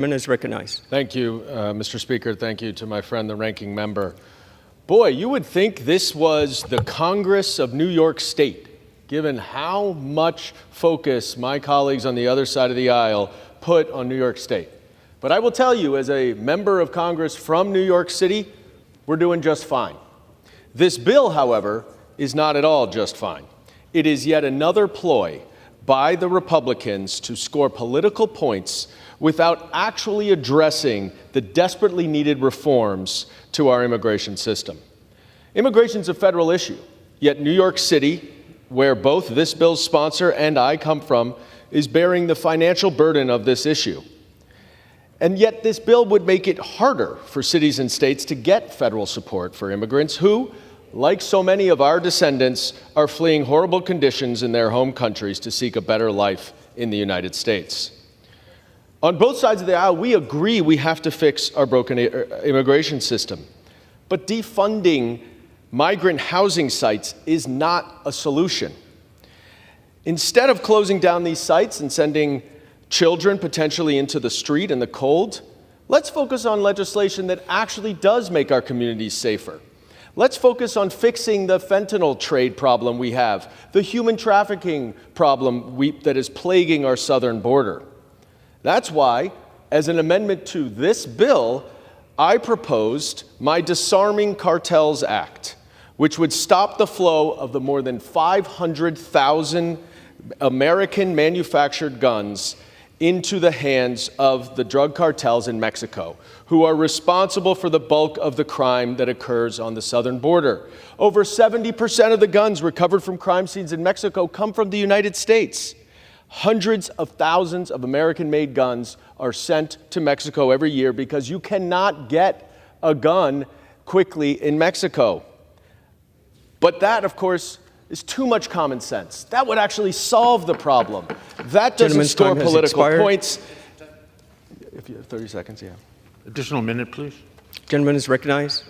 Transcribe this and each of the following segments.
Is recognized. Thank you, Mr. Speaker. Thank you to my friend, the ranking member. Boy, you would think this was the Congress of New York State, given how much focus my colleagues on the other side of the aisle put on New York State. But I will tell you, as a member of Congress from New York City, we're doing just fine. This bill, however, is not at all just fine. It is yet another ploy by the Republicans to score political points without actually addressing the desperately needed reforms to our immigration system. Immigration is a federal issue, yet New York City, where both this bill's sponsor and I come from, is bearing the financial burden of this issue. And yet this bill would make it harder for cities and states to get federal support for immigrants who, like so many of our descendants, are fleeing horrible conditions in their home countries to seek a better life in the United States. On both sides of the aisle, we agree we have to fix our broken immigration system. But defunding migrant housing sites is not a solution. Instead of closing down these sites and sending children potentially into the street in the cold, let's focus on legislation that actually does make our communities safer. Let's focus on fixing the fentanyl trade problem we have, the human trafficking problem that is plaguing our southern border. That's why, as an amendment to this bill, I proposed my Disarming Cartels Act, which would stop the flow of the more than 500,000 American-manufactured guns into the hands of the drug cartels in Mexico, who are responsible for the bulk of the crime that occurs on the southern border. Over 70% of the guns recovered from crime scenes in Mexico come from the United States. Hundreds of thousands of American-made guns are sent to Mexico every year because you cannot get a gun quickly in Mexico. But that, of course, is too much common sense. That would actually solve the problem. That doesn't score political points. If you have 30 seconds, yeah. Additional minute, please. Gentleman is recognized.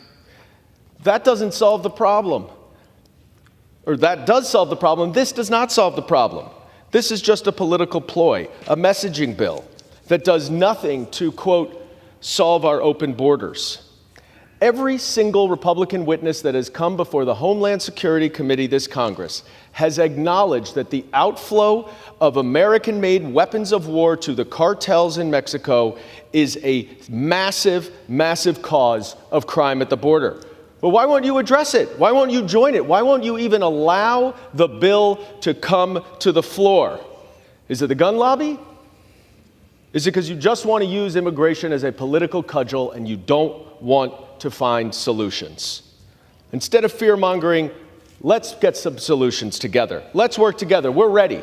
That doesn't solve the problem. Or that does solve the problem. This does not solve the problem. This is just a political ploy, a messaging bill that does nothing to, quote, solve our open borders. Every single Republican witness that has come before the Homeland Security Committee this Congress has acknowledged that the outflow of American-made weapons of war to the cartels in Mexico is a massive, massive cause of crime at the border. But why won't you address it? Why won't you join it? Why won't you even allow the bill to come to the floor? Is it the gun lobby? Is it because you just want to use immigration as a political cudgel and you don't want to find solutions? Instead of fear-mongering, let's get some solutions together. Let's work together. We're ready.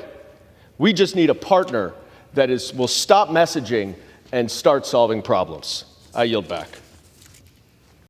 We just need a partner that will stop messaging and start solving problems. I yield back.